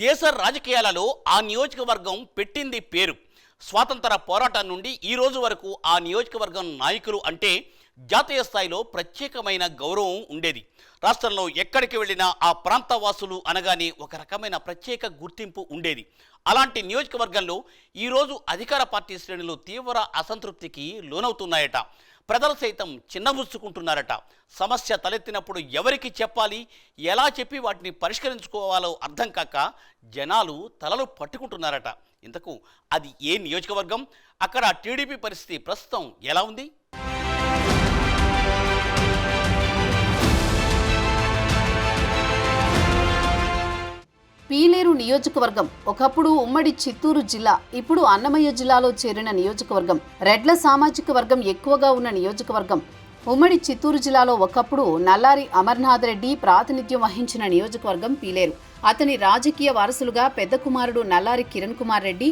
దేశ రాజకీయాలలో ఆ నియోజకవర్గం పెట్టింది పేరు. స్వాతంత్ర పోరాటం నుండి ఈ రోజు వరకు ఆ నియోజకవర్గం నాయకులు అంటే జాతీయ స్థాయిలో ప్రత్యేకమైన గౌరవం ఉండేది. రాష్ట్రంలో ఎక్కడికి వెళ్ళినా ఆ ప్రాంత వాసులు అనగానే ఒక రకమైన ప్రత్యేక గుర్తింపు ఉండేది. అలాంటి నియోజకవర్గంలో ఈరోజు అధికార పార్టీ శ్రేణులు తీవ్ర అసంతృప్తికి లోనవుతున్నాయట. ప్రజలు సైతం చిన్నబుచ్చుకుంటున్నారట. సమస్య తలెత్తినప్పుడు ఎవరికి చెప్పాలి, ఎలా చెప్పి వాటిని పరిష్కరించుకోవాలో అర్థం కాక జనాలు తలలు పట్టుకుంటున్నారట. ఇంతకు అది ఏ నియోజకవర్గం? అక్కడ టీడీపీ పరిస్థితి ప్రస్తుతం ఎలా ఉంది? పీలేరు నియోజకవర్గం ఒకప్పుడు ఉమ్మడి చిత్తూరు జిల్లా, ఇప్పుడు అన్నమయ్య జిల్లాలో చేరిన నియోజకవర్గం. రెడ్ల సామాజిక వర్గం ఎక్కువగా ఉన్న నియోజకవర్గం. ఉమ్మడి చిత్తూరు జిల్లాలో ఒకప్పుడు నల్లారి అమర్నాథ్ రెడ్డి ప్రాతినిధ్యం వహించిన నియోజకవర్గం పీలేరు. అతని రాజకీయ వారసులుగా పెద్ద కుమారుడు నల్లారి కిరణ్ కుమార్ రెడ్డి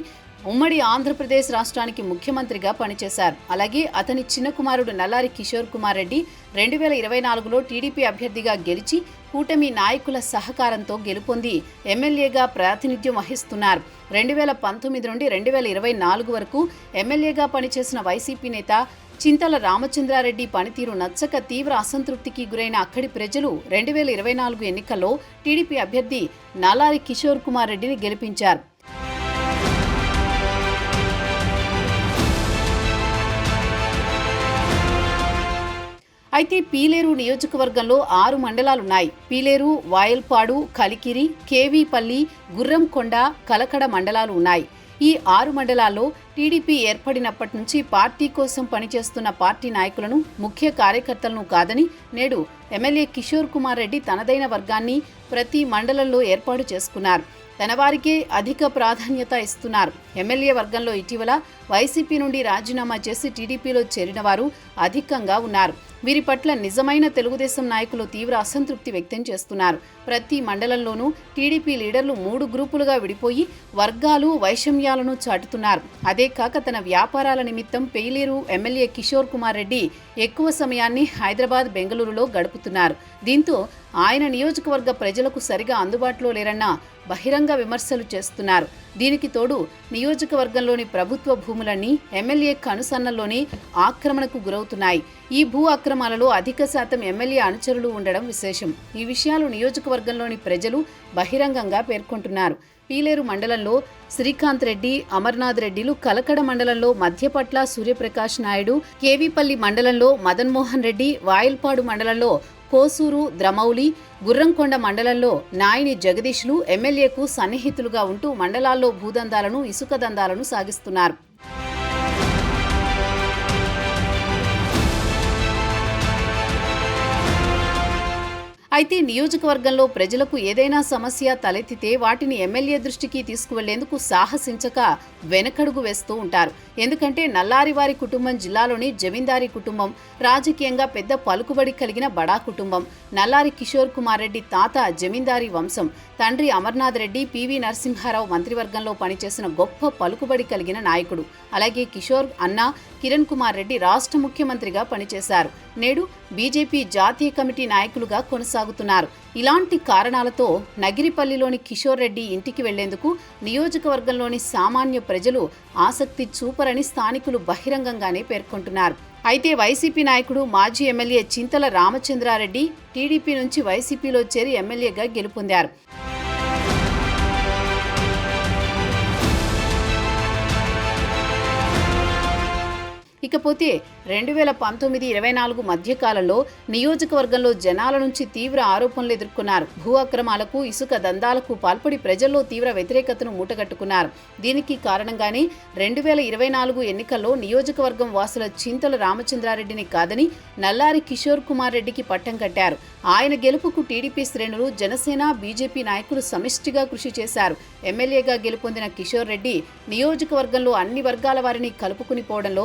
ఉమ్మడి ఆంధ్రప్రదేశ్ రాష్ట్రానికి ముఖ్యమంత్రిగా పనిచేశారు. అలాగే అతని చిన్న కుమారుడు నల్లారి కిషోర్ కుమార్ రెడ్డి 2024లో టీడీపీ అభ్యర్థిగా గెలిచి కూటమి నాయకుల సహకారంతో గెలుపొంది ఎమ్మెల్యేగా ప్రాతినిధ్యం వహిస్తున్నారు. 2019 నుండి 2024 వరకు ఎమ్మెల్యేగా పనిచేసిన వైసీపీ నేత చింతల రామచంద్రారెడ్డి పనితీరు నచ్చక తీవ్ర అసంతృప్తికి గురైన అక్కడి ప్రజలు 2024 ఎన్నికల్లో టీడీపీ అభ్యర్థి నల్లారి కిషోర్ కుమార్ రెడ్డిని గెలిపించారు. అయితే పీలేరు నియోజకవర్గంలో 6 మండలాలున్నాయి. పీలేరు, వాయల్పాడు, కలికిరి, కేవీపల్లి, గుర్రంకొండ, కలకడ మండలాలు ఉన్నాయి. ఈ 6 మండలాల్లో టీడీపీ ఏర్పడినప్పటి నుంచి పార్టీ కోసం పనిచేస్తున్న పార్టీ నాయకులను, ముఖ్య కార్యకర్తలను కాదని నేడు ఎమ్మెల్యే కిషోర్ కుమార్ రెడ్డి తనదైన వర్గాన్ని ప్రతి మండలంలో ఏర్పాటు చేసుకున్నారు. తన వారికే అధిక ప్రాధాన్యత ఇస్తున్నారు. ఎమ్మెల్యే వర్గంలో ఇటీవల వైసీపీ నుండి రాజీనామా చేసి టీడీపీలో చేరిన వారు అధికంగా ఉన్నారు. వీరి పట్ల నిజమైన తెలుగుదేశం నాయకులు తీవ్ర అసంతృప్తి వ్యక్తం చేస్తున్నారు. ప్రతి మండలంలోనూ టీడీపీ లీడర్లు 3 గ్రూపులుగా విడిపోయి వర్గాలు, వైషమ్యాలను చాటుతున్నారు. అదే కాక తన వ్యాపారాల నిమిత్తం పీలేరు ఎమ్మెల్యే కిషోర్ కుమార్ రెడ్డి ఎక్కువ సమయాన్ని హైదరాబాద్, బెంగళూరులో గడుపుతున్నారు. దీంతో ఆయన నియోజకవర్గ ప్రజలకు సరిగా అందుబాటులో లేరన్న బహిరంగ విమర్శలు చేస్తున్నారు. దీనికి తోడు నియోజకవర్గంలోని ప్రభుత్వ భూములన్నీ ఎమ్మెల్యే కనుసన్నల్లోనే ఆక్రమణకు గురవుతున్నాయి. ఈ భూ అక్రమాలలో అధిక శాతం ఎమ్మెల్యే అనుచరులు ఉండడం విశేషం. ఈ విషయాలు నియోజకవర్గంలోని ప్రజలు బహిరంగంగా పేర్కొంటున్నారు. పీలేరు మండలంలో శ్రీకాంత్ రెడ్డి, అమర్నాథ్ రెడ్డిలు, కలకడ మండలంలో మధ్యపట్ల సూర్యప్రకాష్ నాయుడు, కేవీపల్లి మండలంలో మదన్ మోహన్ రెడ్డి, వాయల్పాడు మండలంలో కోసూరు ద్రమౌలి, గుర్రంకొండ మండలంలో నాయని జగదీష్లు ఎమ్మెల్యేకు సన్నిహితులుగా ఉంటూ మండలాల్లో భూదందాలను, ఇసుక దందాలను సాగిస్తున్నారు. అయితే నియోజకవర్గంలో ప్రజలకు ఏదైనా సమస్య తలెత్తితే వాటిని ఎమ్మెల్యే దృష్టికి తీసుకువెళ్లేందుకు సాహసించక వెనకడుగు వేస్తూ ఉంటారు. ఎందుకంటే నల్లారి వారి కుటుంబం జిల్లాలోని జమీందారీ కుటుంబం, రాజకీయంగా పెద్ద పలుకుబడి కలిగిన బడా కుటుంబం. నల్లారి కిషోర్ కుమార్ రెడ్డి తాత జమీందారీ వంశం, తండ్రి అమర్నాథ్ రెడ్డి పివి నరసింహారావు మంత్రివర్గంలో పనిచేసిన గొప్ప పలుకుబడి కలిగిన నాయకుడు. అలాగే కిషోర్ అన్న కిరణ్ కుమార్ రెడ్డి రాష్ట్ర ముఖ్యమంత్రిగా పనిచేశారు. నేడు బీజేపీ జాతీయ కమిటీ నాయకులుగా కొనసాగుతున్నారు. ఇలాంటి కారణాలతో నగిరిపల్లిలోని కిషోర్ రెడ్డి ఇంటికి వెళ్లేందుకు నియోజకవర్గంలోని సామాన్య ప్రజలు ఆసక్తి చూపరని స్థానికులు బహిరంగంగానే పేర్కొంటున్నారు. అయితే వైసీపీ నాయకుడు మాజీ ఎమ్మెల్యే చింతల రామచంద్రారెడ్డి టీడీపీ నుంచి వైసీపీలో చేరి ఎమ్మెల్యేగా గెలుపొందారు. ఇకపోతే 2019-24 మధ్యకాలంలో నియోజకవర్గంలో జనాల నుంచి తీవ్ర ఆరోపణలు ఎదుర్కొన్నారు. భూ అక్రమాలకు, ఇసుక దందాలకు పాల్పడి ప్రజల్లో తీవ్ర వ్యతిరేకతను మూటగట్టుకున్నారు. దీనికి కారణంగానే 2024 ఎన్నికల్లో నియోజకవర్గం వాసుల చింతల రామచంద్రారెడ్డిని కాదని నల్లారి కిషోర్ కుమార్ రెడ్డికి పట్టం కట్టారు. ఆయన గెలుపుకు టీడీపీ శ్రేణులు, జనసేన, బీజేపీ నాయకులు సమిష్టిగా కృషి చేశారు. ఎమ్మెల్యేగా గెలుపొందిన కిషోర్ రెడ్డి నియోజకవర్గంలో అన్ని వర్గాల వారిని కలుపుకుని పోవడంలో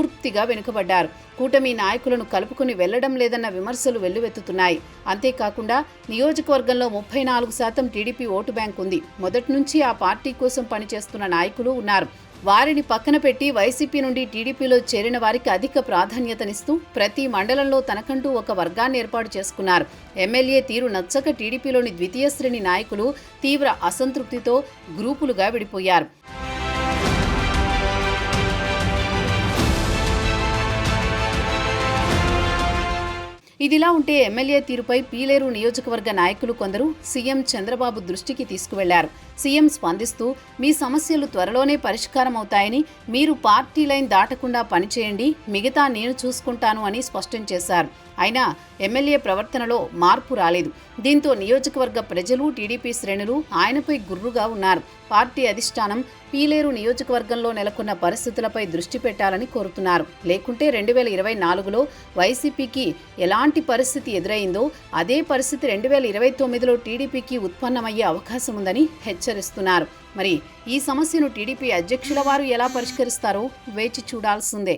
పూర్తిగా వెనుకబడ్డారు. కూటమి నాయకులను కలుపుకుని వెళ్లడం లేదన్న విమర్శలు వెల్లువెత్తుతున్నాయి. అంతేకాకుండా నియోజకవర్గంలో 34% టీడీపీ ఓటు బ్యాంక్ ఉంది. మొదటి నుంచి ఆ పార్టీ కోసం పనిచేస్తున్న నాయకులు ఉన్నారు. వారిని పక్కన పెట్టి వైసీపీ నుండి టీడీపీలో చేరిన వారికి అధిక ప్రాధాన్యతనిస్తూ ప్రతి మండలంలో తనకంటూ ఒక వర్గాన్ని ఏర్పాటు చేసుకున్నారు. ఎమ్మెల్యే తీరు నచ్చక టీడీపీలోని ద్వితీయ శ్రేణి నాయకులు తీవ్ర అసంతృప్తితో గ్రూపులుగా విడిపోయారు. ఇదిలా ఉంటే ఎమ్మెల్యే తీరుపై పీలేరు నియోజకవర్గ నాయకులు కొందరు సీఎం చంద్రబాబు దృష్టికి తీసుకువెళ్లారు. సీఎం స్పందిస్తూ మీ సమస్యలు త్వరలోనే పరిష్కారం అవుతాయని, మీరు పార్టీ లైన్ దాటకుండా పనిచేయండి, మిగతా నేను చూసుకుంటాను అని స్పష్టం చేశారు. అయినా ఎమ్మెల్యే ప్రవర్తనలో మార్పు రాలేదు. దీంతో నియోజకవర్గ ప్రజలు, టీడీపీ శ్రేణులు ఆయనపై గుర్రుగా ఉన్నారు. పార్టీ అధిష్టానం పీలేరు నియోజకవర్గంలో నెలకొన్న పరిస్థితులపై దృష్టి పెట్టాలని కోరుతున్నారు. లేకుంటే 2024లో వైసీపీకి ఎలాంటి పరిస్థితి ఎదురైందో అదే పరిస్థితి 2029లో టీడీపీకి ఉత్పన్నమయ్యే అవకాశం ఉందని హెచ్చరిస్తున్నారు. మరి ఈ సమస్యను టీడీపీ అధ్యక్షుల వారు ఎలా పరిష్కరిస్తారో వేచి చూడాల్సిందే.